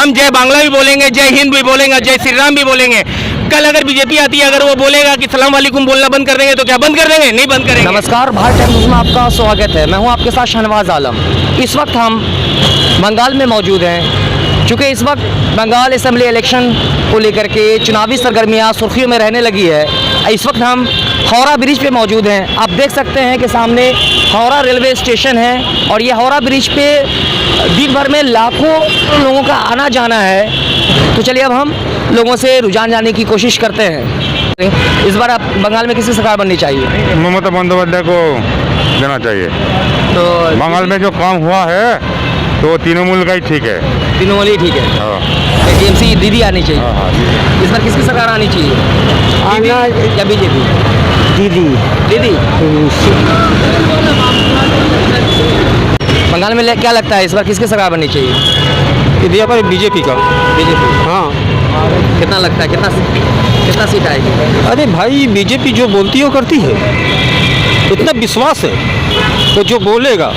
हम जय बांग्ला भी बोलेंगे, जय हिंद भी बोलेंगे, जय श्री राम भी बोलेंगे। कल अगर बीजेपी आती है, अगर वो बोलेगा कि सलाम वालेकुम बोलना बंद कर देंगे, तो क्या बंद कर देंगे? नहीं बंद करेंगे। नमस्कार, भारत टाइम्स में आपका स्वागत है। मैं हूं आपके साथ शहनवाज आलम। इस वक्त हम बंगाल में मौजूद हैं। चूँकि इस वक्त बंगाल असेंबली इलेक्शन को लेकर के चुनावी सरगर्मियां सुर्खियों में रहने लगी है। इस वक्त हम हावड़ा ब्रिज पे मौजूद हैं। आप देख सकते हैं कि सामने हावड़ा रेलवे स्टेशन है और ये हावड़ा ब्रिज पे दिन भर में लाखों लोगों का आना जाना है। तो चलिए अब हम लोगों से रुझान जानने की कोशिश करते हैं। इस बार आप बंगाल में किसी सरकार बननी चाहिए? ममता बंदोपाध्याय को देना चाहिए। तो बंगाल में जो काम हुआ है तो तृणमूल का ही ठीक है। तृणमूल ही ठीक है। हाँ टीएमसी दीदी आनी चाहिए। हाँ। इस बार किसकी सरकार आनी चाहिए? या बीजेपी? दीदी बंगाल में क्या लगता है इस बार किसकी सरकार बननी चाहिए? दिया पर बीजेपी का। बीजेपी। हाँ, कितना लगता है कितना सीट आएगी? अरे भाई बीजेपी जो बोलती है वो करती है, इतना विश्वास है तो जो बोलेगा,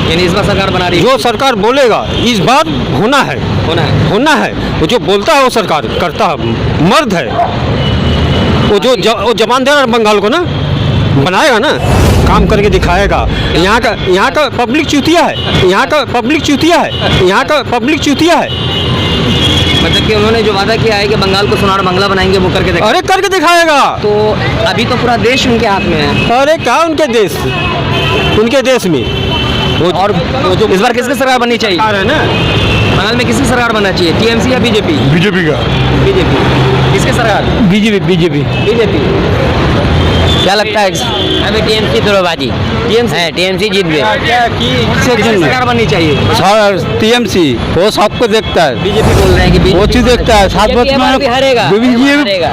यानी इस बार सरकार बना रही है? जो सरकार बोलेगा इस बार होना है। वो जो बोलता है वो सरकार करता है, मर्द है वो। वो जबान दे रहा है बंगाल को ना, बनाएगा ना, काम करके दिखाएगा। यहाँ का पब्लिक चूतिया है। मतलब कि उन्होंने जो वादा किया है कि बंगाल को सोनार बांग्ला बनाएंगे, वो करके अरे करके दिखाएगा। तो अभी तो पूरा देश उनके हाथ में है। अरे क्या उनके देश में और जो इस बार किसकी सरकार बननी चाहिए? है ना, बंगाल में किसकी सरकार बनना चाहिए? टीएमसी या बीजेपी? बीजेपी का। बीजेपी। किसकी सरकार? बीजेपी। क्या लगता है? अभी टीएमसी दरोबाजी टीएमसी जीत गए। किसकी सरकार बननी चाहिए? टीएमसी वो सबको देखता है। बीजेपी बोल रहे हैं कि वो चीज देखता है, सात बीजेपी हमारा भी हारेगा।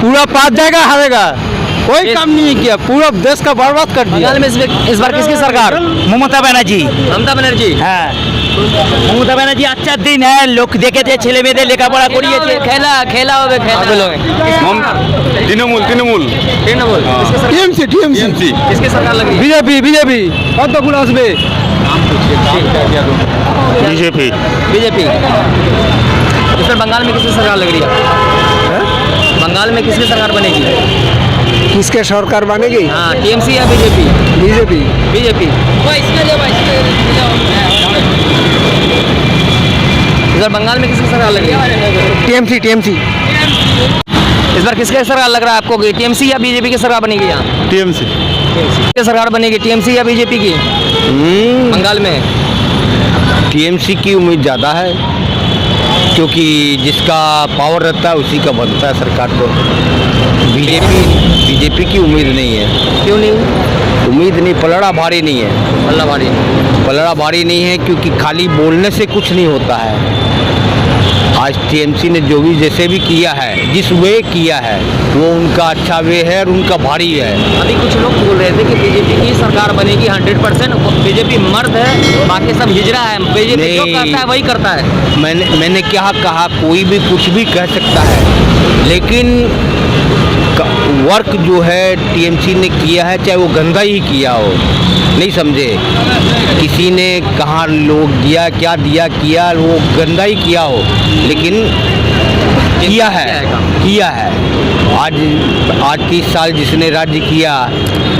पूरा 5 जाएगा, हारेगा। कोई काम नहीं किया, पूरा देश का बर्बाद कर दिया। बंगाल में इस बार किसकी सरकार? ममता बनर्जी। ममता बनर्जी। হ্যাঁ, মমতা ব্যানার্জি আচ্ছা দিন হ্যাঁ, লোক দেখেছে, ছেলে মেয়েদের লেখাপড়া করিয়েছে। খেলা হবে তৃণমূল। टीएमसी। किसकी सरकार लग रही है? बीजेपी কতগুলো আসবে? बीजेपी। तो सर बंगाल में किसकी सरकार लग रही है? बंगाल में किसकी सरकार बनेगी? किसके सरकार बनेगी? हाँ, टीएमसी या बीजेपी? बीजेपी। इधर बंगाल में किसकी सरकार लग रही है? टीएमसी। इस बार किसकी सरकार लग रहा है आपको? टीएमसी या बीजेपी की सरकार बनेगी? यहाँ टीएमसी की सरकार बनेगी, टीएमसी या बीजेपी की? बंगाल में टीएमसी की उम्मीद ज़्यादा है, क्योंकि जिसका पावर रहता है उसी का बनता है सरकार। तो बीजेपी की उम्मीद नहीं है। क्यों नहीं? उम्मीद नहीं, पलड़ा भारी नहीं है। पल्ला भारी नहीं है, क्योंकि खाली बोलने से कुछ नहीं होता है। आज टीएमसी ने जो भी जैसे भी किया है, जिस वे किया है, वो उनका अच्छा वे है और उनका भारी है। अभी कुछ लोग बोल रहे थे कि बीजेपी की सरकार बनेगी 100%। बीजेपी मर्द है, बाकी सब हिजरा है। बीजेपी जो करता है वही करता है। मैंने क्या कहा, कोई भी कुछ भी कह सकता है, लेकिन वर्क जो है टीएमसी ने किया है, चाहे वो गंदा ही किया हो, नहीं समझे, किसी ने कहा लोग दिया क्या दिया किया, वो गंदा ही किया हो, लेकिन किया है। आज 30 साल जिसने राज्य किया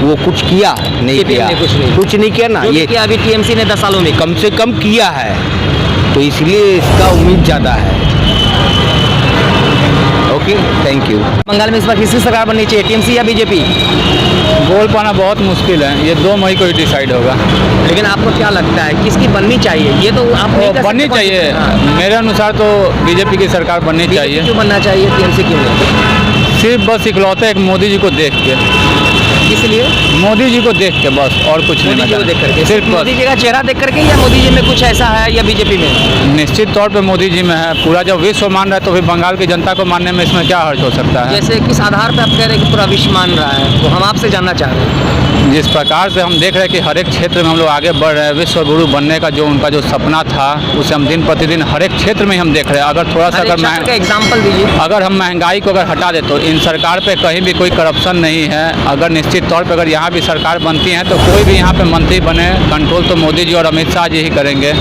वो कुछ किया नहीं किया, कुछ नहीं किया ना। ये अभी टीएमसी ने 10 सालों में कम से कम किया है, तो इसलिए इसका उम्मीद ज़्यादा है। Okay, thank you. बंगाल में इस बार किसकी सरकार बननी चाहिए? टीएमसी या बीजेपी? बोल पाना बहुत मुश्किल है, ये 2 मई को ही डिसाइड होगा। लेकिन आपको क्या लगता है किसकी बननी चाहिए? ये तो आप नहीं कह सकते। बननी चाहिए। मेरे अनुसार तो बीजेपी की सरकार बननी चाहिए। क्यों बनना चाहिए? टीएमसी क्यों नहीं? सिर्फ बस इकलौते एक मोदी जी को देख के। इसलिए मोदी जी को देख के बस, और कुछ नहीं। मोदी जी को देख करके, सिर्फ मोदी जी का चेहरा देख करके, या मोदी जी में कुछ ऐसा है, या बीजेपी में? निश्चित तौर पे मोदी जी में है। पूरा जब विश्व मान रहा है तो फिर बंगाल की जनता को मानने में इसमें क्या हर्ज हो सकता है? जैसे किस आधार पे आप कह रहे हैं कि पूरा विश्व मान रहा है, तो हम आपसे जानना चाह रहे हैं। जिस प्रकार से हम देख रहे हैं कि हर एक क्षेत्र में हम लोग आगे बढ़ रहे हैं, विश्व गुरु बनने का जो उनका जो सपना था उसे हम दिन प्रतिदिन हर एक क्षेत्र में हम देख रहे हैं। अगर थोड़ा सा अगर एग्जाम्पल दीजिए। अगर हम महंगाई को अगर हटा दे तो इन सरकार पे कहीं भी कोई करप्शन नहीं है। अगर निश्चित तौर पे अगर यहाँ भी सरकार बनती है तो कोई भी यहाँ पे मंत्री बने, कंट्रोल तो मोदी जी और अमित शाह जी ही करेंगे।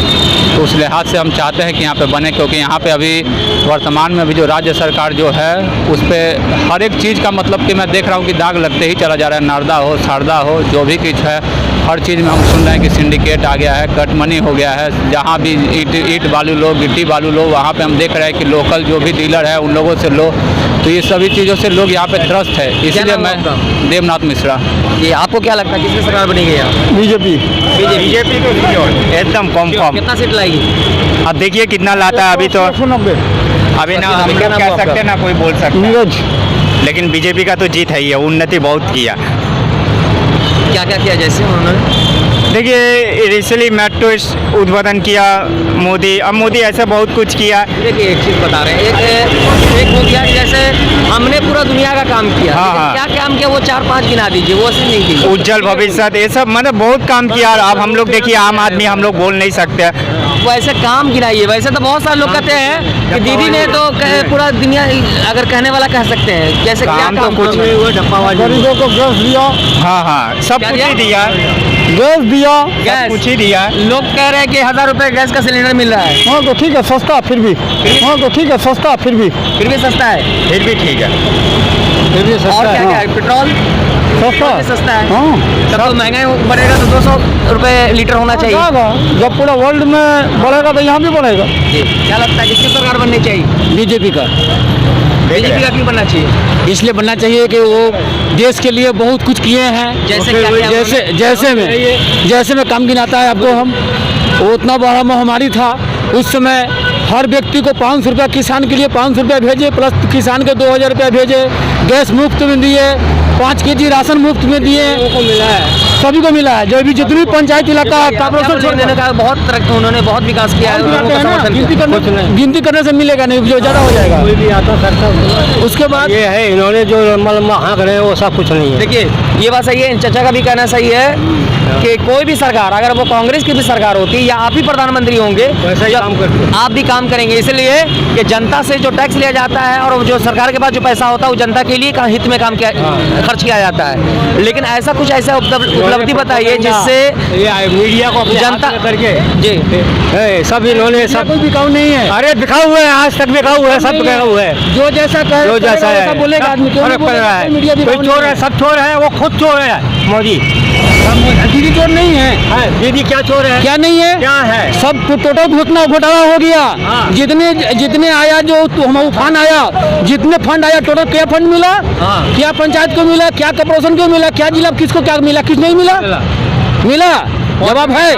तो उस लिहाज से हम चाहते हैं कि यहाँ पे बने, क्योंकि यहाँ पे अभी वर्तमान में अभी जो राज्य सरकार जो है उस पर हर एक चीज़ का मतलब कि मैं देख रहा हूँ कि दाग लगते ही चला जा रहा है। नारदा हो, शारदा हो, जो भी कुछ है हर चीज़ में हम सुन रहे हैं कि सिंडिकेट आ गया है, कटमनी हो गया है। जहाँ भी ईट बालू लो, गिट्टी बालू लो, वहाँ पे हम देख रहे हैं कि लोकल जो भी डीलर है उन लोगों से लो। तो ये सभी चीज़ों से लोग यहाँ पे त्रस्त है। इसीलिए मैं देवनाथ मिश्रा। ये आपको क्या लगता है किसकी सरकार बनेगी यहाँ? बीजेपी बीजेपी एकदम कॉन्फर्म। कितना सीट लाएगी? अब देखिए कितना लाता है। अभी तो अभी ना हम क्या लोग नाम कह है सकते आपका? ना कोई बोल सकता, लेकिन बीजेपी का तो जीत है ही है। उन्नति बहुत किया। क्या क्या किया जैसे उन्होंने? देखिए इनिशियली मेट्रो उद्বোधन किया मोदी। अब मोदी ऐसा बहुत कुछ किया। देखिए एक चीज़ बता रहे हैं, एक हो गया कि जैसे हमने पूरा दुनिया का काम किया। हाँ, लेकिन हाँ। क्या काम किया वो 4-5 गिना दीजिए, वो ऐसे नहीं कीजिए। उज्जवल भविष्य ये सब मतलब बहुत काम किया। अब हम लोग देखिए आम आदमी हम लोग बोल नहीं सकते। वैसे काम गिनाइए। वैसे तो बहुत सारे लोग कहते हैं कि दीदी ने तो पूरा दुनिया अगर कहने वाला कह सकते हैं। जैसे क्या काम तो काम कुछ नहीं हुआ? गरीबों को गैस दिया। हाँ हाँ सब क्या कुछ दिया? ही दिया। गैस दिया, गैस सब कुछ ही दिया। लोग कह रहे हैं कि 1000 रुपए गैस का सिलेंडर मिल रहा है। हाँ तो ठीक है सस्ता फिर भी। हाँ तो ठीक है सस्ता फिर भी सस्ता है। फिर भी ठीक है। फिर भी और क्या क्या है? पेट्रोल सस्ता है। हाँ तब तो महंगाई बढ़ेगा तो 200 रुपए लीटर होना चाहिए। जब पूरा वर्ल्ड में बढ़ेगा तो यहाँ भी बढ़ेगा। क्या लगता है किसकी सरकार बननी चाहिए? बीजेपी का। बीजेपी का क्यों बनना चाहिए? इसलिए बनना चाहिए कि वो देश के लिए बहुत कुछ किए हैं। जैसे क्या क्या जैसे में काम गिनाता है आपको हम, वो उतना बड़ा महामारी था उस समय हर व्यक्ति को 500 रुपया, किसान के लिए 500 रुपया भेजे, प्लस किसान के 2000 रुपया भेजे, गैस मुफ्त में दिए, 5 केजी राशन मुफ्त में दिए, सभी को मिला है। जो भी जितनी पंचायत इलाका देने का बहुत तरक्की, उन्होंने बहुत विकास किया है। गिनती करने से मिलेगा नहीं, जो ज़्यादा हो जाएगा। कोई भी आता करता। उसके बाद ये है इन्होंने जो हाँक रहे हैं वो सब कुछ नहीं है। देखिए ये बात सही है, चाचा का भी कहना सही है कि कोई भी सरकार, अगर वो कांग्रेस की भी सरकार होती या आप ही प्रधानमंत्री होंगे, आप भी काम करेंगे। इसलिए कि जनता से जो टैक्स लिया जाता है और जो सरकार के पास जो पैसा होता है वो जनता के लिए हित में काम किया, खर्च किया जाता है। लेकिन ऐसा कुछ ऐसा उपलब्धि बताइए जिससे मीडिया को जनता करके जी सब इन्होंने सब कोई बिकाऊ नहीं है। अरे बिकाऊ है, आज तक बिकाऊ है, सब बिकाऊ है। जो जैसा कहे जो जैसा है वैसा बोलेगा आदमी। क्यों फर्क नहीं पड़ रहा है। मीडिया कोई चोर है, सब चोर है, वो खुद चोर है मोदी। दीदी चोर नहीं है। दीदी क्या चोर है? क्या नहीं है? क्या है? सब टोटल घोटाला हो गया। जितने आया जो फंड आया, जितने फंड आया टोटल क्या फंड मिला, क्या पंचायत को मिला, क्या कॉर्पोरेशन को मिला, क्या जिला किसको क्या मिला, किस नहीं मिला? मिला। जवाब है,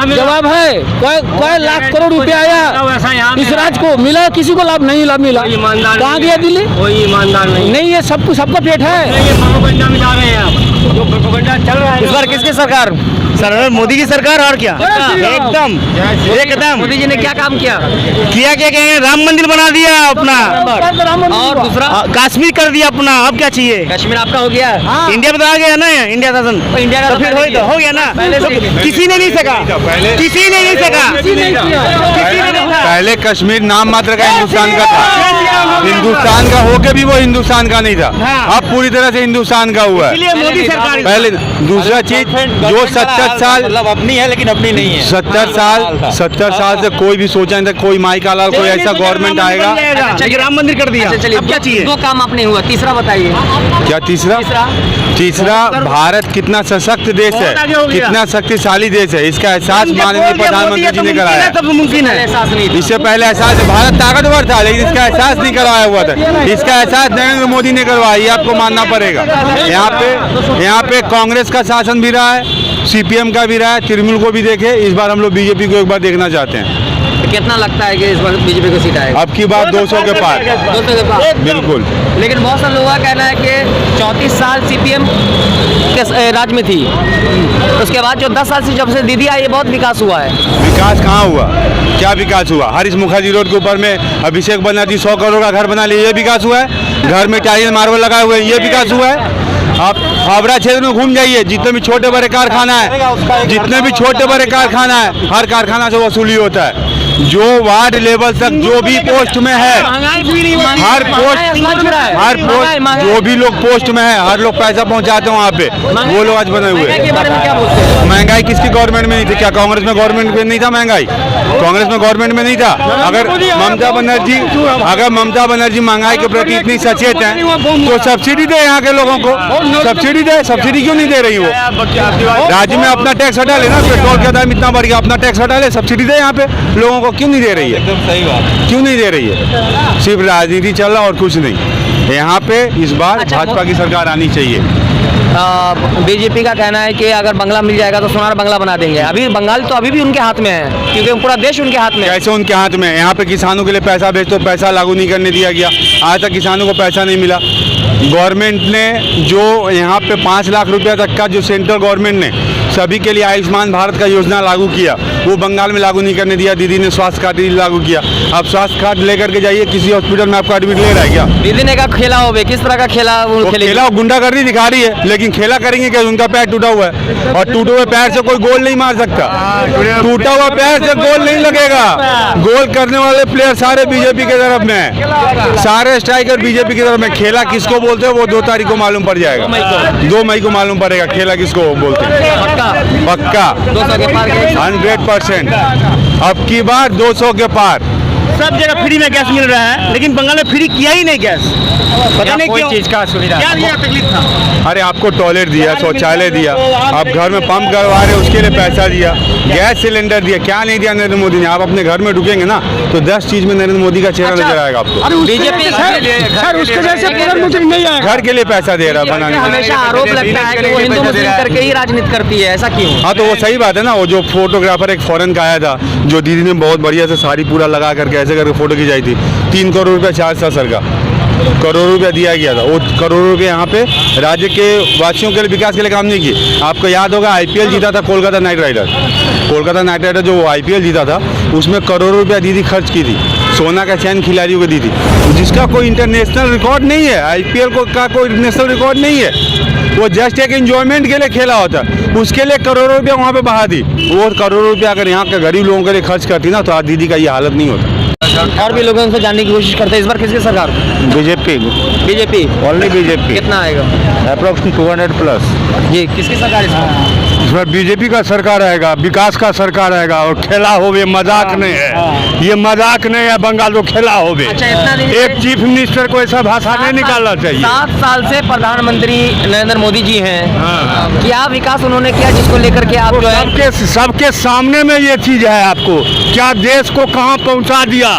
जवाब है। कोई लाख करोड़ रुपया आया इस राज्य को, मिला किसी को लाभ नहीं मिला। कहाँ गया दिल्ली? कोई ईमानदार नहीं है, सबका पेट है। में जा रहे हैं आप, जो प्रोपेगेंडा चल रहा है। इस बार किसकी सरकार? सर मोदी की सरकार। और क्या एकदम मोदी जी ने क्या काम किया? क्या राम मंदिर बना दिया अपना, और दूसरा कश्मीर कर दिया अपना। अब क्या चाहिए? कश्मीर आपका हो गया। इंडिया में तो आ गया ना, इंडिया शासन। इंडिया का तो फिर हो गया ना। किसी ने नहीं सका, किसी ने नहीं सका, किसी ने नहीं था। पहले कश्मीर नाम मात्र का हिंदुस्तान का था। हिंदुस्तान का होके भी वो हिंदुस्तान का नहीं था। अब पूरी तरह से हिंदुस्तान का हुआ है। इसलिए मोदी सरकार। पहले दूसरा चीज जो 70 साल मतलब अपनी है लेकिन अपनी नहीं है। 70 साल से कोई भी सोचा नहीं था कोई माई का लाल कोई ऐसा गवर्नमेंट आएगा। लेकिन राम मंदिर कर दिया। चलिए अब क्या चाहिए? 2 काम आपने हुआ, तीसरा बताइए। क्या तीसरा भारत कितना सशक्त देश है, कितना शक्तिशाली देश है, इसका एहसास माननीय प्रधानमंत्री जी ने कराया। सब मुमकिन है। एहसास नहीं था। इससे पहले एहसास भारत ताकतवर था लेकिन इसका एहसास नहीं करवाया हुआ था। इसका एहसास नरेंद्र मोदी ने करवाया, ये आपको मानना पड़ेगा। यहाँ पे कांग्रेस का शासन भी रहा है, सीपीएम का भी रहा है, तृणमूल को भी देखे। इस बार हम लोग बीजेपी को एक बार देखना चाहते हैं। तो कितना लगता है कि इस बार बीजेपी को सीट आएगा? अब की बात 200 के पार। 200 के पार बिल्कुल। लेकिन बहुत सारे लोगों का कहना है कि 34 साल सीपीएम के राज में थी, उसके बाद जो 10 साल से जब से दीदी आई, ये बहुत विकास हुआ है। विकास कहाँ हुआ? क्या विकास हुआ? हरीश मुखर्जी रोड के ऊपर में अभिषेक बनर्जी 100 करोड़ का घर बना लिया, ये विकास हुआ है? घर में टाइल मार्बल लगाए हुए, ये विकास हुआ है? आप हावड़ा क्षेत्र में घूम जाइए, जितने भी छोटे बड़े कारखाना है, जितने भी छोटे बड़े कारखाना है, हर कारखाना से वसूली होता है। जो वार्ड लेवल तक जो भी पोस्ट में है, हर पोस्ट जो भी लोग पोस्ट में है, हर लोग पैसा पहुंचाते हैं वहाँ पे, वो लोग आज बने हुए हैं। महंगाई किसकी गवर्नमेंट में नहीं थी? क्या कांग्रेस में गवर्नमेंट में नहीं था महंगाई? कांग्रेस में गवर्नमेंट में नहीं था। अगर ममता बनर्जी महंगाई के प्रति इतनी सचेत है तो सब्सिडी दे यहाँ के लोगों को, सब्सिडी दे। सब्सिडी क्यों नहीं दे रही वो? राज्य में अपना टैक्स हटा लेना, पेट्रोल का दाम इतना बढ़ गया, अपना टैक्स हटा ले, सब्सिडी दे यहाँ पे लोगों को। क्यों नहीं दे रही है? एकदम सही बात, क्यों नहीं दे रही है? सिर्फ राजनीति चल रहा और कुछ नहीं। यहाँ पे इस बार भाजपा की सरकार आनी चाहिए। बीजेपी का कहना है कि अगर बंगला मिल जाएगा तो सोनार बंगला बना देंगे। अभी बंगाल तो अभी भी उनके हाथ में है, क्योंकि पूरा देश उनके हाथ में है। कैसे उनके हाथ में? यहाँ पे किसानों के लिए पैसा भेज तो पैसा लागू नहीं करने दिया गया, आज तक किसानों को पैसा नहीं मिला। गवर्नमेंट ने जो यहाँ पे 5 लाख रुपया तक का जो सेंट्रल गवर्नमेंट ने सभी के लिए आयुष्मान भारत का योजना लागू किया, वो बंगाल में लागू नहीं करने दिया। दीदी ने स्वास्थ्य कार्ड लागू किया। अब स्वास्थ्य कार्ड लेकर के जाइए किसी हॉस्पिटल में, आपका एडमिट ले रहा है क्या? दीदी ने कहा खेला हो, किस तरह का खेला वो खेला गुंडागर्दी दिखा रही है, लेकिन खेला करेंगे क्या? उनका पैर टूटा हुआ है और टूटे हुए पैर से कोई गोल नहीं मार सकता। टूटा हुआ पैर से गोल नहीं लगेगा। गोल करने वाले प्लेयर सारे बीजेपी की तरफ में है, सारे स्ट्राइकर बीजेपी की तरफ में। खेला किसको बोलते हैं वो 2 तारीख को मालूम पड़ जाएगा, 2 मई को मालूम पड़ेगा खेला किसको बोलते हैं। पक्का 200 के पार 100%। अब की बार 200 के पार। सब जगह फ्री में गैस मिल रहा है, लेकिन बंगाल में फ्री किया ही नहीं गैस। पता नहीं क्यों चीज का सुविधा क्या तकलीफ था। अरे आपको टॉयलेट दिया, शौचालय दिया, आप घर में पंप करवा रहे उसके लिए पैसा दिया, गैस सिलेंडर दिया, क्या नहीं दिया नरेंद्र मोदी ने? आप अपने घर में ढुकेंगे ना तो 10 चीज में नरेंद्र मोदी का चेहरा नजर आएगा आपको। बीजेपी उसके जैसे प्रधानमंत्री नहीं आएगा। घर के लिए पैसा दे रहा है बनाने के लिए। हमेशा आरोप लगता है कि वो हिंदू मुस्लिम करके ही राजनीति करती है, ऐसा क्यों? हाँ तो वो सही बात है ना। वो जो फोटोग्राफर एक फॉरेन का आया था, जो दीदी ने बहुत बढ़िया से साड़ी पूरा लगा करके ऐसे करके फोटो खिंचाई थी, 3 करोड़ रुपया चार्ज था सर का, करोड़ रुपया दिया गया था। वो करोड़ रुपये यहाँ पे राज्य के वासियों के लिए विकास के लिए काम नहीं किए। आपको याद होगा IPL जीता था Kolkata Knight Rider. Kolkata Knight Rider जो IPL जीता था उसमें करोड़ रुपया दीदी खर्च की थी, सोना का चैन खिलाड़ियों को दी थी, जिसका कोई इंटरनेशनल रिकॉर्ड नहीं है। IPL का कोई इंटरनेशनल रिकॉर्ड नहीं है। वो जस्ट एक एंजॉयमेंट के लिए खेला होता, उसके लिए करोड़ों रुपया वहाँ पे बहा दी। वो करोड़ों रुपया अगर यहाँ के गरीब लोगों के लिए खर्च करती ना तो आज दीदी का ये हालत नहीं होता। और भी लोगों से जानने की कोशिश करते हैं इस बार किसकी सरकार? BJP only BJP. कितना आएगा? अप्रोक्सीमेट 200+। जी किसकी सरकार इसमें बीजेपी का सरकार आएगा, विकास का सरकार आएगा। और खेला होवे मजाक नहीं है, ये मजाक नहीं है। बंगाल को खेला होवे। अच्छा, इतना नहीं, एक चीफ मिनिस्टर को ऐसा भाषा नहीं निकालना चाहिए। 7 साल से प्रधानमंत्री नरेंद्र मोदी जी हैं। क्या विकास उन्होंने किया जिसको लेकर के आप जो है सबके सामने में ये चीज है। आपको क्या देश को कहाँ पहुँचा दिया,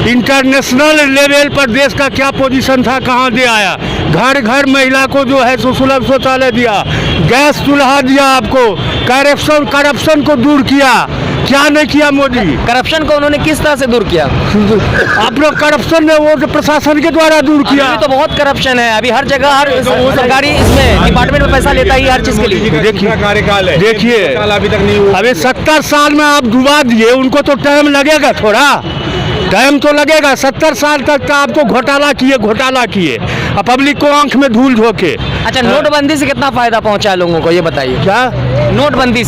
इंटरनेशनल लेवल पर देश का क्या पोजीशन था, कहाँ दे आया। घर घर महिला को जो है सुलभ शौचालय दिया, गैस चूल्हा दिया, आपको करप्शन को दूर किया। क्या नहीं किया मोदी? करप्शन को उन्होंने किस तरह से दूर किया? आप लोग करप्शन ने वो प्रशासन के द्वारा दूर किया। अभी तो बहुत करप्शन है, अभी हर जगह हर सरकारी इसमें डिपार्टमेंट में पैसा लेता ही हर चीज के लिए। देखिए कार्यकाल है, देखिए अभी तक नहीं हुआ। अभी 70 साल में आप डुबा दिए, उनको तो टाइम लगेगा, थोड़ा टाइम तो लगेगा। 70 साल तक का आपको घोटाला किए और पब्लिक को आंख में धूल झोंके। अच्छा, नोटबंदी से कितना फायदा पहुंचा है लोगों को, ये बताइए। क्या नोटबंदी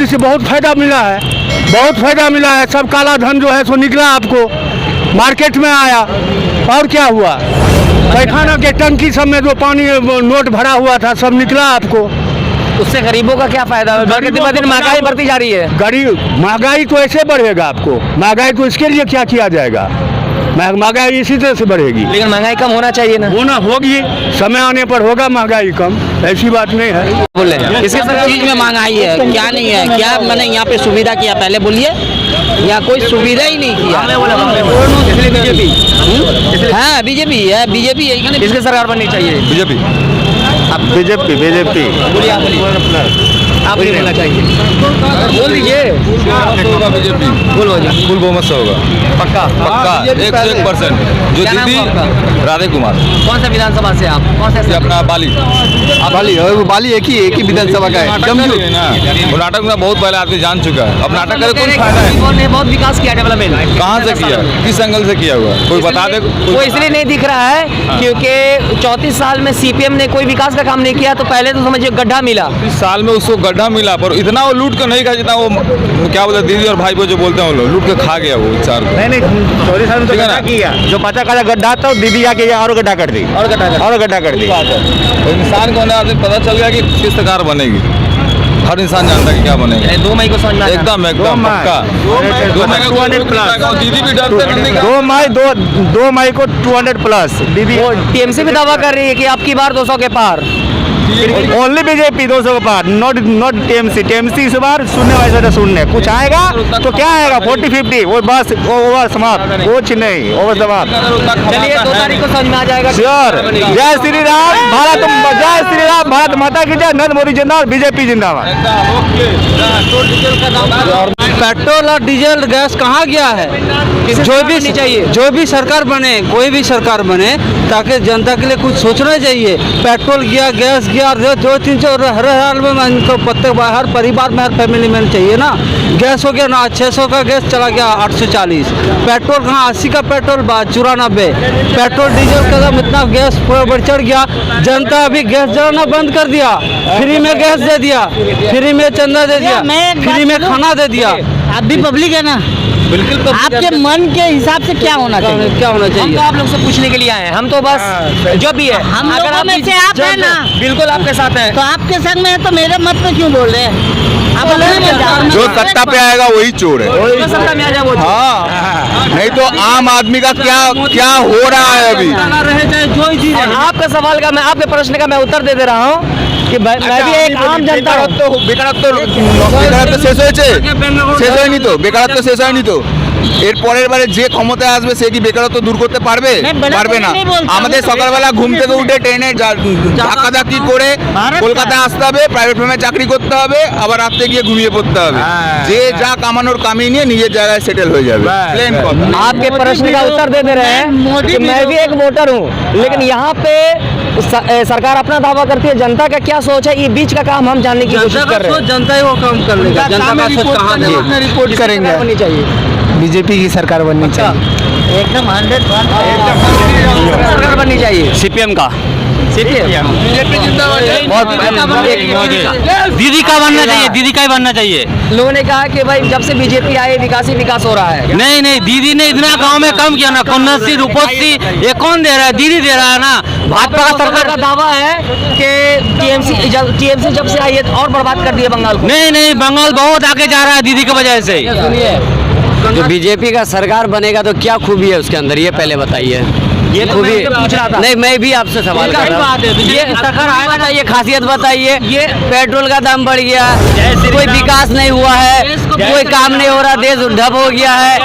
से बहुत फायदा मिला है, बहुत फायदा मिला है। सब काला धन जो है सो निकला, आपको मार्केट में आया। और क्या हुआ? पैखाना के टंकी सब में जो पानी नोट भरा हुआ था सब निकला आपको। उससे गरीबों का क्या फायदा है? दिन ब दिन महंगाई बढ़ती जा रही है। गरीब महंगाई तो ऐसे बढ़ेगा आपको, महंगाई तो इसके लिए क्या किया जाएगा? महंगाई इसी तरह से बढ़ेगी। लेकिन महंगाई कम होना चाहिए ना। होगी, समय आने पर होगा महंगाई कम, ऐसी बात नहीं है। बोले किस चीज में महंगाई है, क्या नहीं है, क्या मैंने यहाँ पे सुविधा किया? पहले बोलिए, यहाँ कोई सुविधा ही नहीं किया। हाँ बीजेपी है, बीजेपी है। किसकी सरकार बननी चाहिए? बीजेपी। आप नहीं बोलना चाहिए, बोल दीजिए। बीजेपी बोलो जी, फुल बहुमत से होगा, पक्का पक्का 101%। जो क्या नाम दीदी है आपका? राधे कुमार, कौन सा विधानसभा से आप, कौन सा ये अपना बाली बाली एक ही विधानसभा का है। जमजू ना, वो नाटक में बहुत पहले आदमी जान चुका है। अब नाटक करे कोई फायदा है? ने बहुत विकास किया, डेवलपमेंट कहाँ से किया, किस एंगल से किया हुआ, कोई बता दे। वो इसलिए नहीं दिख रहा है क्योंकि 34 साल में सीपीएम ने कोई विकास का काम नहीं किया, तो पहले तो समझिए गड्ढा मिला। इस साल में उसको गड्ढा मिला, पर इतना वो लूट के नहीं खा जितना वो क्या बोलते दीदी और भाई को जो बोलते हैं वो लोग लूट के खा गया वो 4 को। नहीं 24 साल में तो ठीक है ना? गड्ढा किया, जो 50 का गड्ढा था दीदी आके और गड्ढा कर दी, और गड्ढा कर दी। तो इंसान को होने आदमी पता चल गया कि किस सरकार बनेगी। हर इंसान जानता है कि क्या बनेगी। 2 मई को समझ में आ जाना। एकदम पक्का। 2 मई को 200+ दीदी भी डरते बनने का। 2 मई को 200+ दीदी। वो टीएमसी भी दावा कर रही है कि आपकी बार 200 के पार। ओनली बीजेपी 200 के पार, नॉट टीएमसी इस बार शून्य वैसे शून्य। कुछ आएगा तो क्या आएगा 40-50, वो बस ओवर समाप्त, कुछ नहीं, ओवर समाप्त। चलिए 2 तारीख को समझ में आ जाएगा। श्योर। जय श्री राम, भारत माता की जय, नरेंद्र मोदी जिंदाबाद, बीजेपी जिंदाबाद। पेट्रोल और डीजल गैस कहाँ गया है? जो भी सरकार बने, कोई भी सरकार बने, ताकि जनता के लिए कुछ सोचना चाहिए। पेट्रोल गया, गैस गया, 200-300 हर हाल में इनको पत्ते हर परिवार में, हर फैमिली में चाहिए ना। गैस हो गया ना 600 का गैस चला गया 840। पेट्रोल कहाँ 80 का पेट्रोल 94। पेट्रोल डीजल का दाम इतना गैस बढ़ चढ़ गया, जनता अभी गैस जलाना बंद कर दिया, फ्री में गैस दे दिया, फ्री में चंदा दे दिया, फ्री में खाना दे दिया। आप भी पब्लिक है ना, बिल्कुल आपके मन के हिसाब से क्या होना चाहिए? क्या होना हम चाहिए? तो आप लोग से पूछने के लिए आए हैं, हम तो बस जो भी है हम अगर लोगों आप में से आप हैं ना। बिल्कुल आपके साथ हैं। तो आपके संग में है तो मेरे मत पे क्यों बोल रहे हैं? आप अलग मत जाओ। जो सत्ता पे आएगा वही चोर है। जो सत्ता में आ जाए वो हाँ, नहीं तो आम आदमी का क्या हो रहा है अभी। रहे चाहे जो ही चीज है। आपका सवाल का, मैं आपके प्रश्न का मैं उत्तर दे रहा हूँ कि मैं भी एक आम जनता हूँ। বেকারত্ব শেষ হয়েছে, শেষ হয়নি তো, বেকারত্ব শেষ হয়নি তো। এর পরের বারে যে ক্ষমতায় আসবে সে কি বেকারত্ব দূর করতে পারবে? পারবে না। আমাদের সকালবেলা ঘুম থেকে উঠে ট্রেনে ধাক্কাধাক্কি করে কলকাতায় আসতে হবে, প্রাইভেট ফার্মে চাকরি করতে হবে, আবার রাত্রে গিয়ে ঘুমিয়ে পড়তে হবে। যে যা কামানোর কামিয়ে নিয়ে নিজের জায়গায় সেটেল হয়ে যাবে। প্লেন কথা। आपके प्रश्न का उत्तर दे रहे हैं कि मैं भी एक वोटर हूँ, लेकिन यहाँ पे सरकार अपना दावा करती है, जनता का क्या सोच है, ये बीच का काम हम जानने की कोशिश कर रहे हैं। जनता ही वो काम कर लेगा। जनता का सोच कहाँ है? रिपोर्ट करेंगे, होनी चाहिए बीजेपी की सरकार बननी चाहिए। एकदम 100% सरकार बननी चाहिए। सीपीएम का सीपीएम दीदी का बनना चाहिए, दीदी का ही बनना चाहिए। लोगों ने कहा कि भाई जब से बीजेपी आई विकास ही विकास हो रहा है। नहीं, दीदी ने इतना गांव में कम किया ना, 89 रुपये ये कौन दे रहा है? दीदी दे रहा है ना। भाजपा का सरकार का दावा है कि टीएमसी जब से आई है और बर्बाद कर दिया बंगाल को। नहीं, बंगाल बहुत आगे जा रहा है दीदी की वजह से। सुनिए, जो बीजेपी का सरकार बनेगा तो क्या खूबी है उसके अंदर, ये पहले बताइए। ये खूबी मैं तो पूछ रहा था। नहीं, मैं भी आपसे सवाल कर रहा हूँ। ये सरकार आएगा ना, ये खासियत बताइए। ये पेट्रोल का दाम बढ़ गया, कोई विकास नहीं हुआ है, कोई काम नहीं हो रहा, देश ठप हो गया है।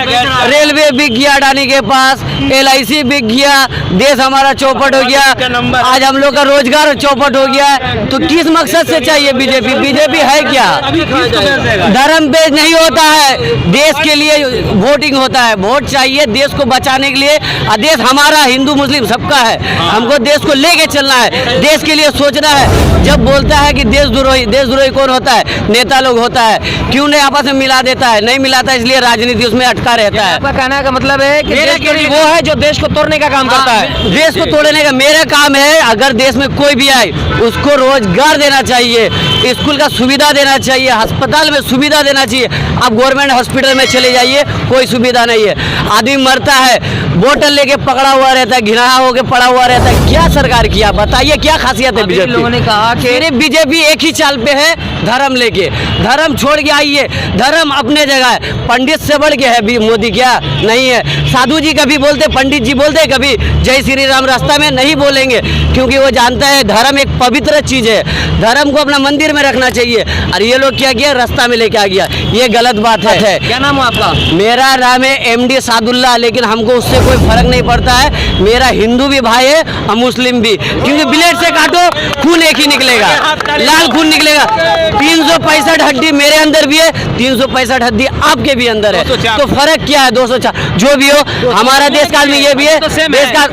रेलवे बिक गया अडानी के पास, LIC बिक गया, देश हमारा चौपट हो गया। आज हम लोग का रोजगार चौपट हो गया है। तो किस मकसद से चाहिए बीजेपी? बीजेपी है क्या? धर्म पे नहीं होता है, देश के लिए वोटिंग होता है। वोट चाहिए देश को बचाने के लिए, और देश हमारा हिंदू मुस्लिम सबका है। हमको देश को लेके चलना है, देश के लिए सोचना है। जब बोलता है कि देशद्रोही कौन होता है? नेता लोग होता है। क्यों नहीं आपस में मिला देता है? नहीं मिलाता, इसलिए राजनीति उसमें अटका रहता है। आपका कहने का मतलब है कि देशद्रोही वो है जो देश को तोड़ने का काम करता है। देश को तोड़ने का मेरा काम है। अगर देश में कोई भी आए उसको रोजगार देना चाहिए, स्कूल का सुविधा देना चाहिए, अस्पताल में सुविधा देना चाहिए। आप गवर्नमेंट हॉस्पिटल में चले जाइए, कोई सुविधा नहीं है। आदमी मरता है, बोतल लेके पकड़ा हुआ रहता है, घिना होके पड़ा हुआ रहता है। क्या सरकार किया बताइए, क्या खासियत है बीजेपी? लोगों ने कहा कि सिर्फ बीजेपी एक ही चाल पे है, धर्म लेके। धर्म छोड़ के आइए, धर्म अपने जगह है। पंडित से बढ़ के है भी मोदी, क्या नहीं है? साधु जी कभी बोलते, पंडित जी बोलते, कभी जय श्री राम रास्ता में नहीं बोलेंगे, क्योंकि वो जानता है धर्म एक पवित्र चीज है। धर्म को अपना मंदिर में रखना चाहिए। और ये लोग क्या किया, रास्ता में लेके आ गया, ये गलत बात है। क्या नाम है आपका? मेरा नाम है MD सादुल्ला, लेकिन हमको उससे कोई फर्क नहीं पड़ता है। मेरा हिंदू भी भाई है और मुस्लिम भी, क्योंकि ब्लेड से काटो खून एक ही निकलेगा, लाल खून निकलेगा। 365 हड्डी मेरे अंदर भी है, 365 हड्डी आपके भी अंदर है, तो फर्क क्या है? 204 जो भी हो, हमारा देश काल में ये भी है। देश का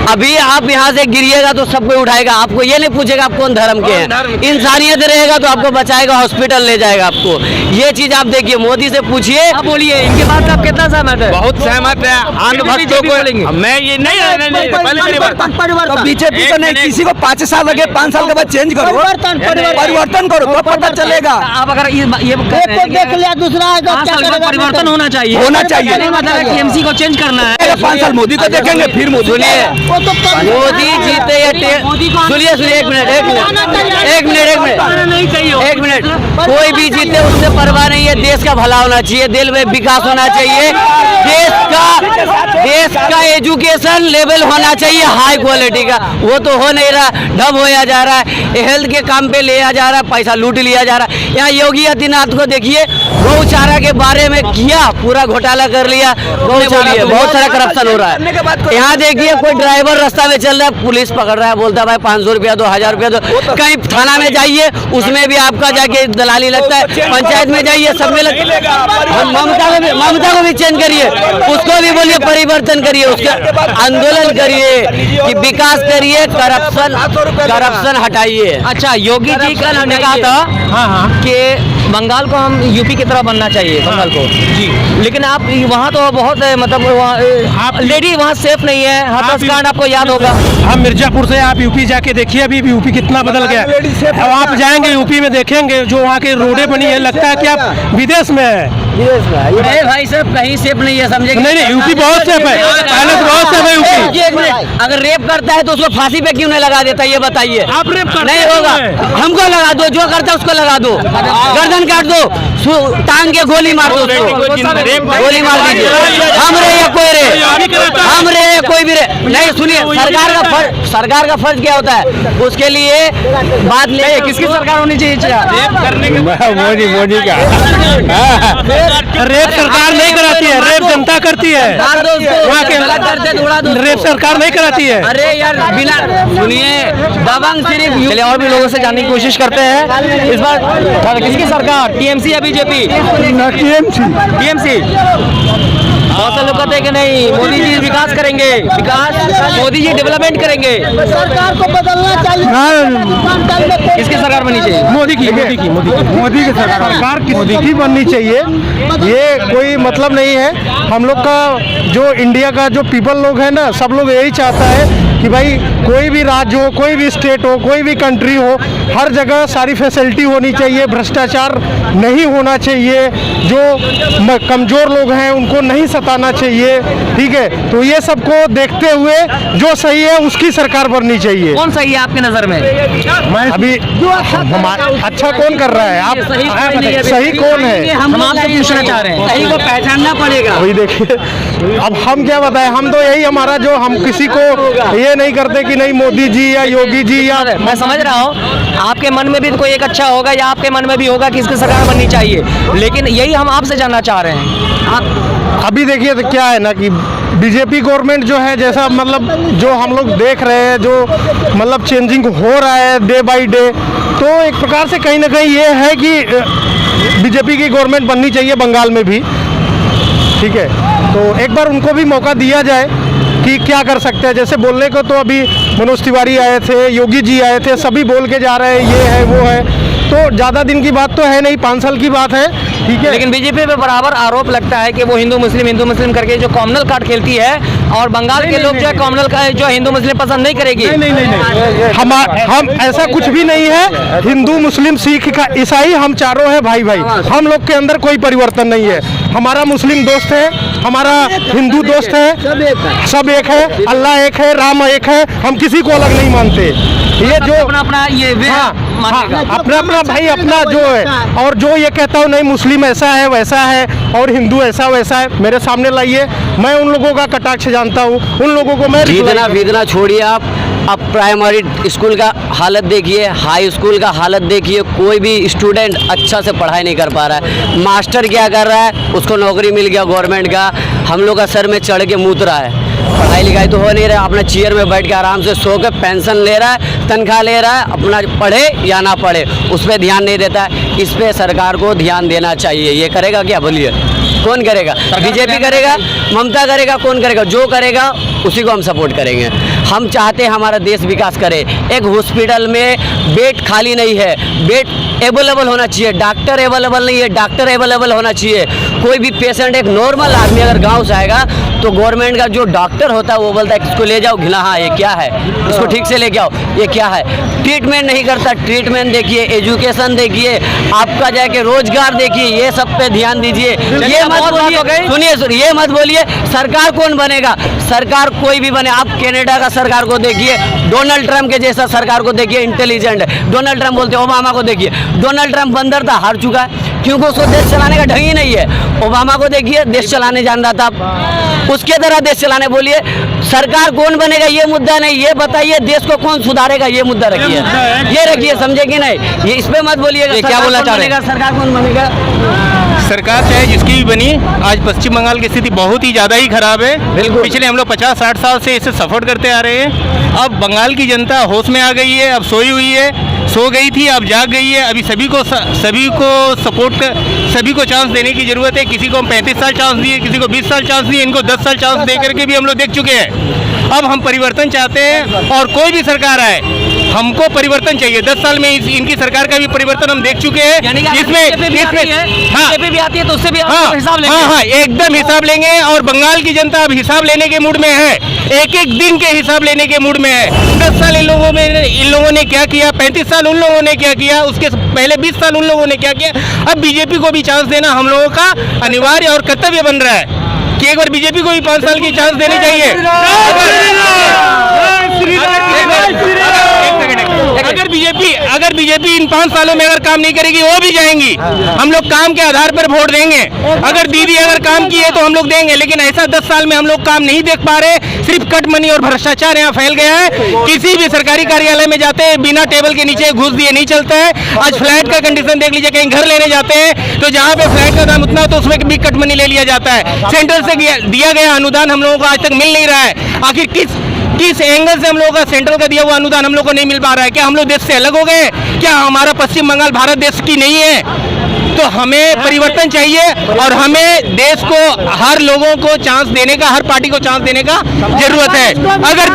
अभी आप यहाँ से गिरिएगा तो सब कोई उठाएगा, आपको ये नहीं पूछेगा आप कौन धर्म के हैं। इंसानियत रहेगा तो आपको बचाएगा, हॉस्पिटल ले जाएगा आपको। ये चीज आप देखिए, मोदी से पूछिए। आप बोलिए, इनके बात आप कितना सहमत है? बहुत सहमत है। अन्य भक्तों को मैं ये नहीं तो बीजेपी को नहीं, किसी को 5 साल लगे, 5 साल के बाद चेंज करो, परिवर्तन करो तो पता चलेगा। आप अगर ये देख लिया दूसरा परिवर्तन होना चाहिए, मतलब TMC को चेंज करना है। 5 साल मोदी को देखेंगे, फिर मोदी। सुनिए, मोदी जीते या सुनिए एक मिनट, कोई भी जीते उससे परवाह नहीं है। देश का भला होना चाहिए, दिल में विकास होना चाहिए, देश का एजुकेशन लेवल होना चाहिए हाई क्वालिटी का। वो तो हो नहीं रहा, डब होया जा रहा है, हेल्थ के काम पे लिया जा रहा है, पैसा लूट लिया जा रहा है। यहाँ योगी आदित्यनाथ को देखिए, गौचारा के बारे में किया, पूरा घोटाला कर लिया, गौचारा बहुत सारा करप्शन हो रहा है। यहाँ देखिए, कोई ड्राइवर रास्ता में चल रहा है, पुलिस पकड़ रहा है, बोलता है भाई 500 रुपया दो, 1000 रुपया दो। कहीं थाना में जाइए, उसमें भी आपका जाके दलाली लगता है। पंचायत में जाइए, सब में लगता है। ममता को भी चेंज करिए, उसको भी बोलिए परिवर्तन करिए, उसका आंदोलन करिए कि विकास करिए, करप्शन हटाइए। अच्छा, योगी जी कल हमने कहा था कि बंगाल को हम यूपी की तरह बनना चाहिए, बंगाल को जी। लेकिन आप वहाँ तो बहुत मतलब लेडी वहाँ सेफ नहीं है, हाथरस कांड आपको याद होगा। हम मिर्जापुर से आप यूपी जाके देखिए, अभी यूपी कितना बदल गया है। अब आप जाएंगे यूपी में देखेंगे जो वहाँ की रोडें बनी है, लगता है कि आप विदेश में है। अरे भाई साहब, कहीं सेफ नहीं है, समझे? नहीं यूपी बहुत सेफ है, पहले तो बहुत सेफ है यूपी। एक मिनट, अगर रेप करता है तो उसको फांसी पे क्यों नहीं लगा देता, ये बताइए। आप रेप करते नहीं होगा, हमको लगा दो, जो करता है उसको लगा दो, गर्दन काट दो, टांग के गोली मार दो, गोली मार दीजिए। हम रहे या कोई रहे, हम रहे या कोई भी रहे। नहीं सुनिए, सरकार का फर्ज क्या होता है, उसके लिए बात ले। किसकी सरकार होनी चाहिए? मोदी का। रेप सरकार नहीं कराती है, रेप जनता करती है। वहाँ के रेप सरकार नहीं कराती है। अरे यार, बिना सुनिए, दबंग सिर्फ चलिए और भी लोगों से जानने की कोशिश करते हैं। इस बार किसकी सरकार, TMC या बीजेपी? TMC। बहुत से लोग कहते हैं कि नहीं, मोदी जी विकास करेंगे, मोदी जी डेवलपमेंट करेंगे। सरकार को बदलना चाहिए। किसकी सरकार बननी चाहिए? मोदी की सरकार मोदी की बननी चाहिए। ये कोई मतलब नहीं है। हम लोग का जो इंडिया का जो पीपल लोग है ना, सब लोग यही चाहता है कि भाई कोई भी राज्य हो, कोई भी स्टेट हो, कोई भी कंट्री हो, हर जगह सारी फैसिलिटी होनी चाहिए, भ्रष्टाचार नहीं होना चाहिए, जो कमज़ोर लोग हैं उनको नहीं सताना चाहिए। ठीक है, तो ये सबको देखते हुए जो सही है उसकी सरकार बननी चाहिए। कौन सही है आपकी नज़र में? अभी अच्छा कौन कर रहा है? आप सही कौन है? हम आपसे पूछना चाह रहे हैं। सही को पहचानना पड़ेगा। वही देखिए, अब हम क्या बताएं, हम तो यही हमारा जो हम किसी को ये नहीं करते कि नहीं मोदी जी या योगी जी या। मैं समझ रहा हूँ, आपके मन में भी कोई एक अच्छा होगा या आपके मन में भी होगा कि इसकी सरकार बननी चाहिए, लेकिन यही हम आपसे जानना चाह रहे हैं। अभी देखिए तो क्या है ना कि बीजेपी गवर्नमेंट जो है, जैसा मतलब जो हम लोग देख रहे हैं, जो मतलब चेंजिंग हो रहा है डे बाय डे, तो एक प्रकार से कहीं ना कहीं ये है कि बीजेपी की गवर्नमेंट बननी चाहिए बंगाल में भी। ठीक है, तो एक बार उनको भी मौका दिया जाए कि क्या कर सकते हैं। जैसे बोलने को तो अभी मनोज तिवारी आए थे, योगी जी आए थे, सभी बोल के जा रहे हैं ये है वो है, तो ज़्यादा दिन की बात तो है नहीं, 5 साल की बात है। ठीक है, लेकिन बीजेपी पे बराबर आरोप लगता है कि वो हिंदू मुस्लिम करके जो कॉमनल कार्ड खेलती है, और बंगाल के लोग जो है कॉमनल का जो हिंदू मुस्लिम पसंद नहीं करेगी। नहीं। हम ऐसा कुछ भी नहीं है। हिंदू मुस्लिम सिख का ईसाई हम चारों हैं भाई। हम लोग के अंदर कोई परिवर्तन नहीं है। हमारा मुस्लिम दोस्त है, हमारा हिंदू दोस्त है, सब एक है, अल्लाह एक है, राम एक है, हम किसी को अलग नहीं मानते। ये जो अपना ये मानेगा? अपना अपना भाई अपना जो है, और जो ये कहता हूँ नहीं मुस्लिम ऐसा है वैसा है और हिंदू ऐसा वैसा है, मेरे सामने लाइए, मैं उन लोगों का कटाक्ष जानता हूँ, उन लोगों को मैं जीतना वीतना छोड़िए आप प्राइमरी स्कूल का हालत देखिए, हाई स्कूल का हालत देखिए, कोई भी स्टूडेंट अच्छा से पढ़ाई नहीं कर पा रहा है। मास्टर क्या कर रहा है, उसको नौकरी मिल गया गवर्नमेंट का, हम लोग का सर में चढ़ के मूत रहा है। पढ़ाई लिखाई तो हो नहीं रहा, अपना चेयर में बैठ के आराम से सो के पेंशन ले रहा है, तनख्वाह ले रहा है, अपना पढ़े या ना पढ़े उस पर ध्यान नहीं देता है। इस पे सरकार को ध्यान देना चाहिए। ये करेगा क्या, बोलिए कौन करेगा? बीजेपी करेगा, ममता करेगा, कौन करेगा? जो करेगा उसी को हम सपोर्ट करेंगे। हम चाहते हैं हमारा देश विकास करे। एक हॉस्पिटल में बेड खाली नहीं है, बेड अवेलेबल होना चाहिए, डॉक्टर अवेलेबल नहीं है, डॉक्टर अवेलेबल होना चाहिए। कोई भी पेशेंट, एक नॉर्मल आदमी अगर गांव से आएगा तो गवर्नमेंट का जो डॉक्टर होता है वो बोलता है इसको ले जाओ घिला, हाँ ये क्या है, इसको ठीक से लेके आओ, ये क्या है। ट्रीटमेंट नहीं करता। ट्रीटमेंट देखिए, एजुकेशन देखिए, आपका जाके रोजगार देखिए, ये सब पे ध्यान दीजिए। ये मत बोलिए, सुनिए, ये मत बोलिए सरकार कौन बनेगा, सरकार कोई भी बने। आप कनाडा का सरकार को देखिए, डोनाल्ड ट्रंप के जैसा सरकार को देखिए, इंटेलिजेंट है। डोनाल्ड ट्रंप बोलते हैं, ओबामा को देखिए, डोनाल्ड ट्रंप बंदर था, हार चुका है क्योंकि उसको देश चलाने का ढंग ही नहीं है। ओबामा को देखिए, देश चलाने जान रहा था, उसके तरह देश चलाने। बोलिए सरकार कौन बनेगा ये मुद्दा नहीं, ये बताइए देश को कौन सुधारेगा ये मुद्दा रखिए, ये रखिए, समझे कि नहीं? ये इस पे मत बोलिएगा क्या बोला चाह रहे हैं, सरकार कौन बनेगा। सरकार चाहे जिसकी भी बनी, आज पश्चिम बंगाल की स्थिति बहुत ही ज़्यादा ही खराब है। पिछले हम लोग 50-60 साल से इसे सपोर्ट करते आ रहे हैं। अब बंगाल की जनता होश में आ गई है, अब सोई हुई है, सो गई थी, अब जाग गई है। अभी सभी को सपोर्ट कर, सभी को चांस देने की ज़रूरत है। किसी को हम 35 साल चांस दिए, किसी को 20 साल चांस दिए, इनको 10 साल चांस दे करके भी हम लोग देख चुके हैं। अब हम परिवर्तन चाहते हैं और कोई भी सरकार आए, हमको परिवर्तन चाहिए। 10 साल में इनकी सरकार का भी परिवर्तन हम देख चुके हैं। बीजेपी भी आती है तो उससे भी हिसाब लेंगे। हाँ, एकदम हिसाब लेंगे। और बंगाल की जनता अब हिसाब लेने के मूड में है, एक एक दिन के हिसाब लेने के मूड में है। 10 साल इन लोगों ने क्या किया, 35 साल उन लोगों ने क्या किया, उसके पहले 20 साल उन लोगों ने क्या किया। अब बीजेपी को भी चांस देना हम लोगों का अनिवार्य और कर्तव्य बन रहा है कि एक बार बीजेपी को भी 5 साल की चांस देनी चाहिए। अगर बीजेपी इन 5 सालों में अगर काम नहीं करेगी, वो भी जाएंगी। हम लोग काम के आधार पर वोट देंगे। अगर दीदी अगर काम की है तो हम लोग देंगे, लेकिन ऐसा 10 साल में हम लोग काम नहीं देख पा रहे। सिर्फ कट मनी और भ्रष्टाचार यहाँ फैल गया है। किसी भी सरकारी कार्यालय में जाते हैं, बिना टेबल के नीचे घुस दिए नहीं चलता है। आज फ्लैट का कंडीशन देख लीजिए, कहीं घर लेने जाते हैं तो जहाँ पे फ्लैट का दाम उतना हो तो उसमें भी कट मनी ले लिया जाता है। सेंट्रल से दिया गया अनुदान हम लोगों को आज तक मिल नहीं रहा है। आखिर किस एंगल से हम लोगों का सेंट्रल का दिया हुआ अनुदान हम लोग को नहीं मिल पा रहा है? क्या हम लोग देश से अलग हो गए? क्या हमारा पश्चिम बंगाल भारत देश की नहीं है? तो हमें परिवर्तन चाहिए और हमें देश को, हर लोगों को चांस देने का, हर पार्टी को चांस देने का जरूरत है। अगर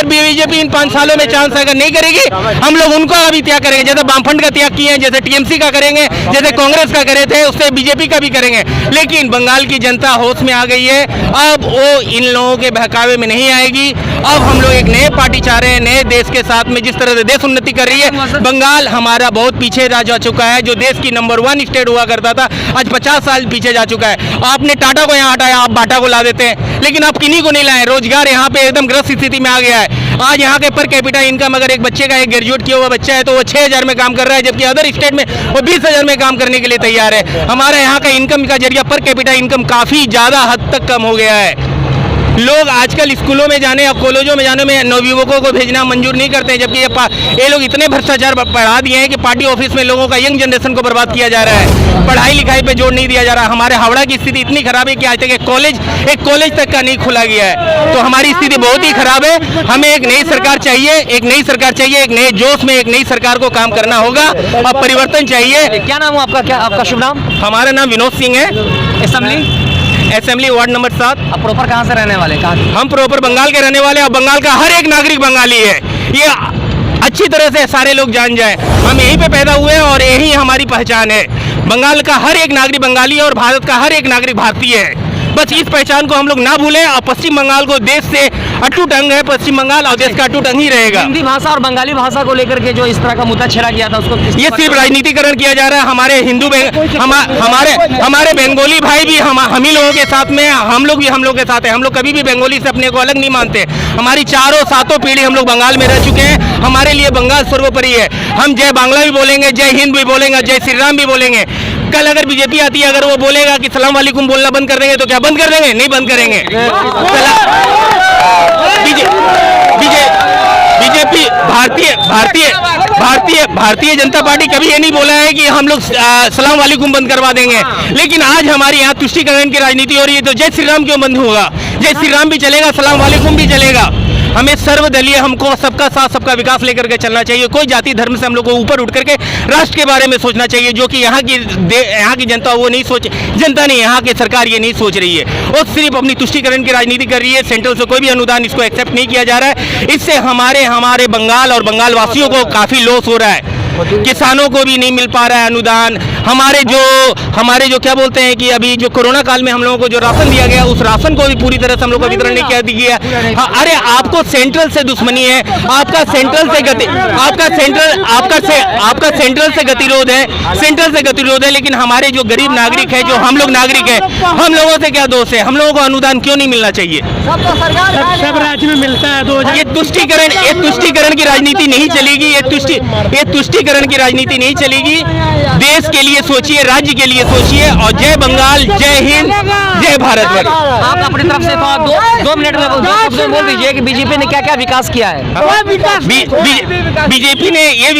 बीजेपी इन 5 सालों में चांस अगर नहीं करेगी, हम लोग उनको अभी त्याग करेंगे, जैसे वामफ्रंट का त्याग किए हैं, जैसे टीएमसी का करेंगे, जैसे कांग्रेस का करे थे, उससे बीजेपी का भी करेंगे। लेकिन बंगाल की जनता होश में आ गई है, अब वो इन लोगों के बहकावे में नहीं आएगी। अब हम लोग एक नए पार्टी चाह रहे हैं, नए देश के साथ में। जिस तरह से देश उन्नति कर रही है, बंगाल हमारा बहुत पीछे जा चुका है। जो देश की नंबर 1 स्टेट हुआ करता था, आज 50 साल पीछे जा चुका है। आपने टाटा को यहाँ हटाया, आप बाटा को ला देते हैं, लेकिन आप किन्हीं को नहीं लाए। रोजगार यहाँ पे एकदम ग्रस्त स्थिति में आ गया है। आज यहाँ के पर कैपिटा इनकम, अगर एक बच्चे का, एक ग्रेजुएट किया हुआ बच्चा है तो वो 6,000 में काम कर रहा है, जबकि अदर स्टेट में वो 20,000 में काम करने के लिए तैयार है। हमारे यहाँ का इनकम का जरिया, पर कैपिटा इनकम काफ़ी ज़्यादा हद तक कम हो गया है। लोग आजकल स्कूलों में जाने और कॉलेजों में जाने में नवयुवकों को भेजना मंजूर नहीं करते हैं, जबकि ये लोग इतने भ्रष्टाचार बढ़ा दिए हैं कि पार्टी ऑफिस में लोगों का, यंग जनरेशन को बर्बाद किया जा रहा है। पढ़ाई लिखाई पे जोर नहीं दिया जा रहा। हमारे हावड़ा की स्थिति इतनी खराब है कि आज तक एक कॉलेज तक का नहीं खुला गया है। तो हमारी स्थिति बहुत ही खराब है। हमें एक नई सरकार चाहिए, एक नए जोश में एक नई सरकार को काम करना होगा और परिवर्तन चाहिए। क्या नाम हो आपका? क्या आपका शुभ नाम? हमारा नाम विनोद सिंह है, असेंबली वार्ड नंबर 7। आप प्रॉपर कहाँ से रहने वाले? हम प्रॉपर बंगाल के रहने वाले हैं और बंगाल का हर एक नागरिक बंगाली है। ये अच्छी तरह से सारे लोग जान जाएं। हम यहीं पे पैदा हुए हैं और यही हमारी पहचान है। बंगाल का हर एक नागरिक बंगाली है और भारत का हर एक नागरिक भारतीय है। बस इस पहचान को हम लोग ना भूलें और पश्चिम बंगाल को देश से अटूट अंग है पश्चिम बंगाल और देश का अटूट अंग ही रहेगा। हिंदी भाषा और बंगाली भाषा को लेकर के जो इस तरह का मुद्दा छेड़ा गया था उसको ये सिर्फ राजनीतिकरण किया जा रहा है। हमारे हिंदू हमारे बंगाली भाई भी हम ही लोगों के साथ में, हम लोग भी हम लोग के साथ है। हम लोग कभी भी बंगाली से अपने को अलग नहीं मानते। हमारी 4-7 पीढ़ी हम लोग बंगाल में रह चुके हैं। हमारे लिए बंगाल सर्वोपरि है। हम जय बांग्ला भी बोलेंगे, जय हिंद भी बोलेंगे, जय श्री राम भी बोलेंगे। कल अगर बीजेपी आती है, अगर वो बोलेगा कि सलाम वालेकुम बोलना बंद कर देंगे तो क्या बंद कर देंगे? नहीं बंद करेंगे। बीजेपी भारतीय जनता पार्टी कभी ये नहीं बोला है कि हम लोग सलाम वालेकुम बंद करवा देंगे। लेकिन आज हमारे यहाँ तुष्टीकरण की राजनीति हो रही है, तो जय श्री राम क्यों बंद होगा? जय श्री राम भी चलेगा, सलाम वालेकुम भी चलेगा। हमें सर्वदलीय, हमको सबका साथ सबका विकास लेकर के चलना चाहिए। कोई जाति धर्म से हम लोग को ऊपर उठ करके राष्ट्र के बारे में सोचना चाहिए, जो कि यहाँ की जनता वो नहीं सोच, जनता नहीं, यहाँ की सरकार ये नहीं सोच रही है। वो सिर्फ अपनी तुष्टीकरण की राजनीति कर रही है। सेंट्रल से कोई भी अनुदान इसको एक्सेप्ट नहीं किया जा रहा है। इससे हमारे बंगाल और बंगाल वासियों को काफ़ी लॉस हो रहा है। किसानों को भी नहीं मिल पा रहा है अनुदान। हमारे जो क्या बोलते हैं कि अभी जो कोरोना काल में हम लोगों को जो राशन दिया गया, उस राशन को भी पूरी तरह से हम लोग को वितरण नहीं किया गया। हाँ, अरे आपको सेंट्रल से दुश्मनी है, आपका सेंट्रल से गतिरोध है, लेकिन हमारे जो गरीब नागरिक है, जो हम लोग नागरिक है, हम लोगों से क्या दोष है? हम लोगों को अनुदान क्यों नहीं मिलना चाहिए? सब राज्य में मिलता है। ये तुष्टीकरण की राजनीति नहीं चलेगी। ये तुष्टीकरण की राजनीति नहीं चलेगी। देश के लिए सोचिए, राज्य के लिए सोचिए। और जय बंगाल, जय हिंद, जय भारत। आप अपनी तरफ से दो मिनट में बोल दीजिए कि बीजेपी ने क्या क्या विकास किया है। बीजेपी ने ये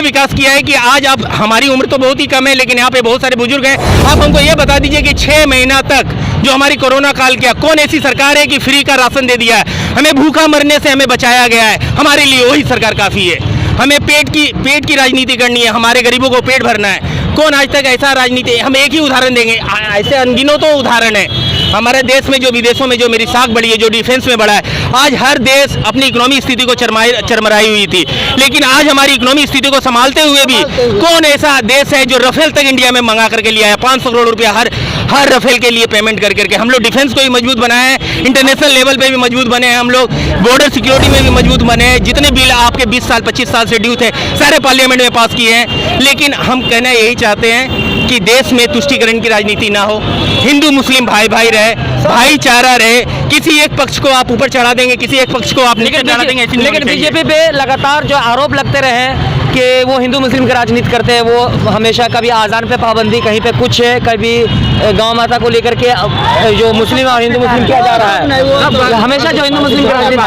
विकास किया है कि आज आप, हमारी उम्र तो बहुत ही कम है, लेकिन यहाँ पे बहुत सारे बुजुर्ग हैं। आप हमको ये बता दीजिए कि 6 महीना तक जो हमारी कोरोना काल किया, कौन ऐसी सरकार है कि फ्री का राशन दे दिया है? हमें भूखा मरने से हमें बचाया गया है। हमारे लिए वही सरकार काफ़ी है। हमें पेट की राजनीति करनी है, हमारे गरीबों को पेट भरना है। कौन आज तक ऐसा राजनीति? हम एक ही उदाहरण देंगे, ऐसे अनगिनतों उदाहरण है हमारे देश में, जो विदेशों में जो मेरी साख बढ़ी है, जो डिफेंस में बढ़ा है। आज हर देश अपनी इकोनॉमी स्थिति को चरमराई हुई थी, लेकिन आज हमारी इकोनॉमी स्थिति को संभालते हुए भी कौन ऐसा देश है जो राफेल तक इंडिया में मंगा करके लिया है? 500 करोड़ रुपया हर राफेल के लिए पेमेंट करके हम लोग डिफेंस को भी मजबूत बनाए हैं, इंटरनेशनल लेवल पे भी मजबूत बने हैं, हम लोग बॉर्डर सिक्योरिटी में भी मजबूत बने हैं। जितने बिल आपके 20 साल 25 साल से ड्यू थे, सारे पार्लियामेंट में पास किए हैं। लेकिन हम कहना यही चाहते हैं कि देश में तुष्टीकरण की राजनीति ना हो, हिंदू मुस्लिम भाई भाई रहे, भाईचारा रहे। किसी एक पक्ष को आप ऊपर चढ़ा देंगे, किसी एक पक्ष को आप नीचे चढ़ा देंगे। लेकिन बीजेपी पे लगातार जो आरोप लगते रहे कि वो हिंदू मुस्लिम की राजनीति करते हैं, वो हमेशा कभी आज़ान पे पाबंदी, कहीं पे कुछ है, कभी गांव माता को लेकर के जो मुस्लिम और हिंदू मुस्लिम किया जा रहा है। हमेशा जो हिंदू मुस्लिम की राजनीति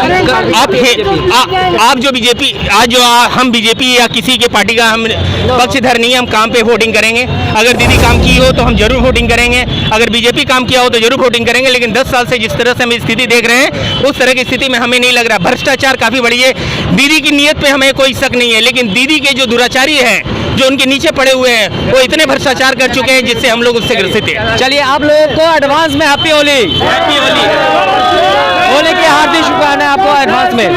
आप जो बीजेपी आज जो हम बीजेपी या किसी के पार्टी का हम पक्षधर नहीं है। हम काम पे वोटिंग करेंगे। अगर दीदी काम की हो तो हम जरूर वोटिंग करेंगे, अगर बीजेपी काम किया हो तो जरूर वोटिंग करेंगे। लेकिन 10 साल से जिस तरह से हम स्थिति देख रहे हैं, उस तरह की स्थिति में हमें नहीं लग रहा। भ्रष्टाचार काफ़ी बढ़ी है। दीदी की नीयत पे हमें कोई शक नहीं है, लेकिन दीदी के जो दुराचारी हैं, जो उनके नीचे पड़े हुए हैं, वो इतने भ्रष्टाचार कर चुके हैं जिससे हम लोग उससे ग्रसित हैं। चलिए, आप लोगों को एडवांस में हैप्पी होली की हार्दिक शुभकामनाएं आपको एडवांस में।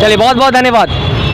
चलिए, बहुत बहुत धन्यवाद।